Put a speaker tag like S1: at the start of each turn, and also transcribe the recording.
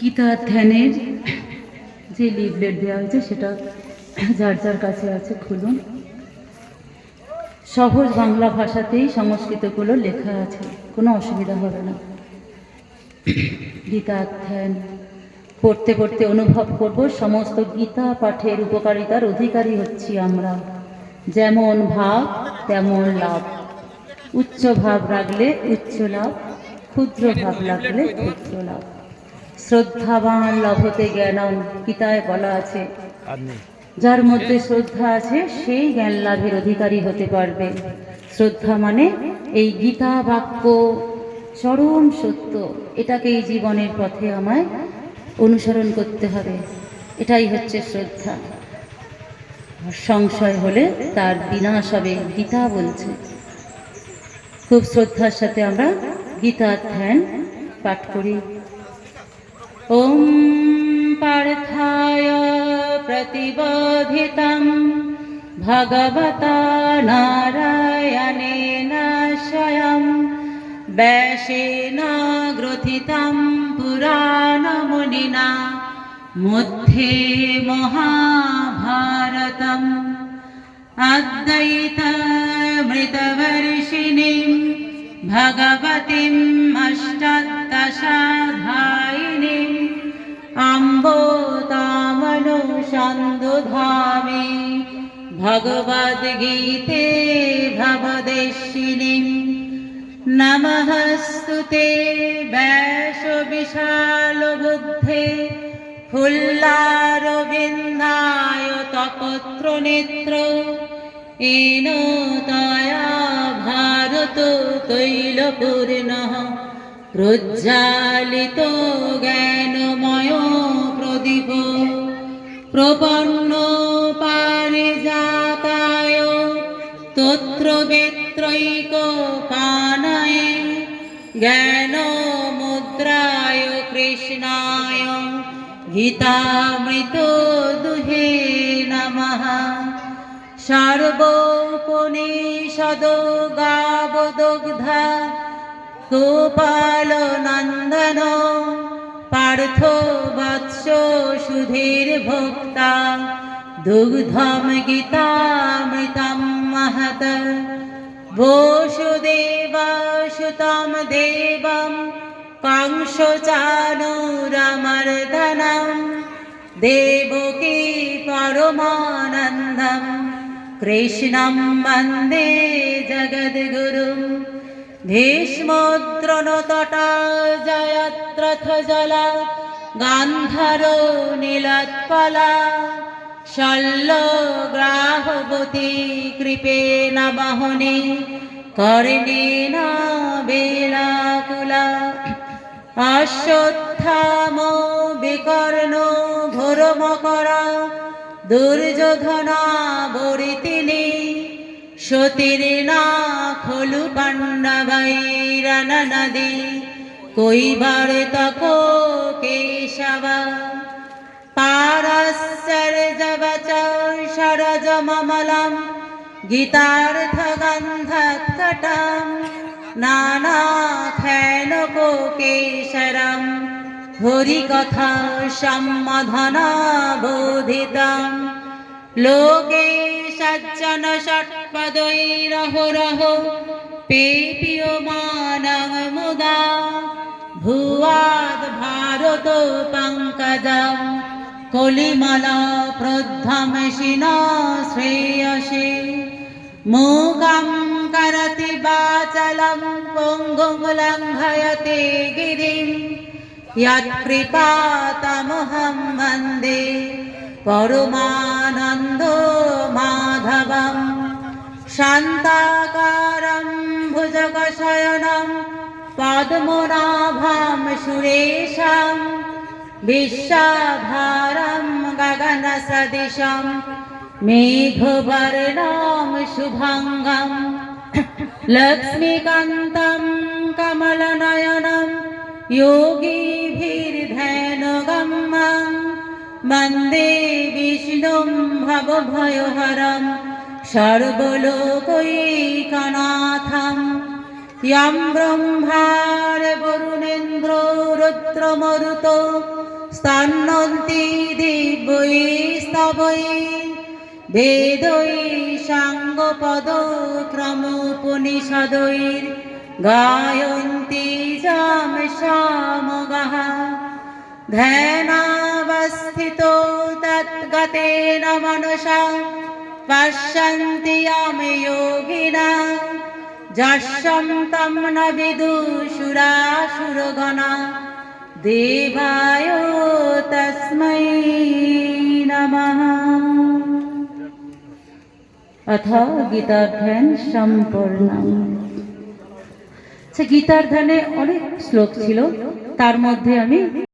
S1: গীতা ধ্যানের যে লিফলেট দেওয়া হয়েছে সেটা যার যার কাছে আছে খুলুন। সহজ বাংলা ভাষাতেই সংস্কৃতগুলো লেখা আছে, কোনো অসুবিধা হবে না। গীতা ধ্যান পড়তে পড়তে অনুভব করব সমস্ত গীতা পাঠের উপকারিতার অধিকারী হচ্ছি আমরা। যেমন ভাব তেমন লাভ, উচ্চ ভাব রাখলে উচ্চ লাভ, ক্ষুদ্র ভাব লাগলে ক্ষুদ্র লাভ। শ্রদ্ধাবান লভতে জ্ঞানম, গীতায় বলা আছে যার মধ্যে শ্রদ্ধা আছে সেই জ্ঞান লাভের অধিকারী হতে পারবে। শ্রদ্ধা মানে এই গীতা বাক্য চরম সত্য, এটাকে এই জীবনের পথে আমায় অনুসরণ করতে হবে, এটাই হচ্ছে শ্রদ্ধা। সংশয় হলে তার বিনাশ হবে, গীতা বলছে। খুব শ্রদ্ধার সাথে আমরা গীতা ধ্যান পাঠ করি। ওম পার্থায় প্রতিবোধিতং ভগবতা নারায়ণেন স্বয়ং ব্যাসেন গ্রথিতং পুরাণমুনিনা মধ্যে মহাভারতম অদ্বৈতামৃতবর্ষিণীং ভগবতীম অষ্টাদশাধ্যায়িনীং অম্ব তামনুসন্দধামি ভগবদ্গীতে ভবদেশিনীং। নমস্তুতে ব্যাস বিশাল বুদ্ধে ফুল্লারবিন্দায় তপত্র নেত্র এন তয়া ভারত তৈলপূর্ণঃ প্রজ্বালিত জ্ঞানময় প্রদীপ প্রপন্ন পারিজাতায় তত্র বেত্রৈক পানায় জ্ঞান মুদ্রায় কৃষ্ণায় গীতামৃত দুহে নমঃ। সর্বোপনিষদ গাবদগ্ধা গোপাল নন্দন পার্থ বৎস সুধীর ভোক্তা দুগ্ধম গীতামৃতম মহত বসুদেবসুতম দেবম কংসচানুরমর্দনম দেবকী পরমানন্দম কৃষ্ণম বন্দে জগদ্গুরুম। ভীষ্মদ্রোণতটা জয়দ্রথ জলা গান্ধার নীলোৎপলা শল্যগ্রাহবতী কৃপেণ বহনে কর্ণেন বেলাকুলা অশ্বত্থাম বিকর্ণ ঘোরমকরা দুর্যোধনা বরিতিনী সতীর্ণা খলু পাণ্ডবৈরননদী কৈবর্তক কেশবা পারস্যর্যবচ সরজমমলম গীতার্থগন্ধৎকটম নানাখ্যানকো কেশরম হরিকথা সম্মধনা বোধিতম লোকে সজ্জন ষট্পदैरहोरह পেপীয়মানং মুদা ভুয়াদ ভারত পঙ্কজম কলিমলা প্রদ্ধমশিন শ্রেয়সে মূকং করতি বাচলম পঙ্গুং লঙ্ঘয়তে গিরিম यत्कृपातमहं वन्दे परमानन्द माधवं शान्ताकारं भुजगशयनं पद्मनाभं सुरेशं विश्वाधारं गगनसदृशं मेघवर्णं शुभाङ्गं लक्ष्मीकान्तं कमलनयनं योगीभिर्ध्यानगम्यं वन्दे विष्णुं भवभयहरं सर्वलोकैकनाथं यं ब्रह्मा वरुणेन्द्रो रुद्रमरुतो স্তান্নন্তি দিব্যৈ স্তবৈ বেদৈ সাঙ্গপদ ক্রমোপনিষদৈ গায়ন্তি যাম সামগাঃ ধ্যানাবস্থিতো তদ্গতেন মনসা পশ্যন্তি ইয়াম যোগিনঃ যস্যং তং ন বিদুষুরাসুরগণা দেবায় তস্मै নমঃ। अथ गीताध्यान সম্পূর্ণম। গীতার ধ্যানে অনেক শ্লোক ছিল, তার মধ্যে আমি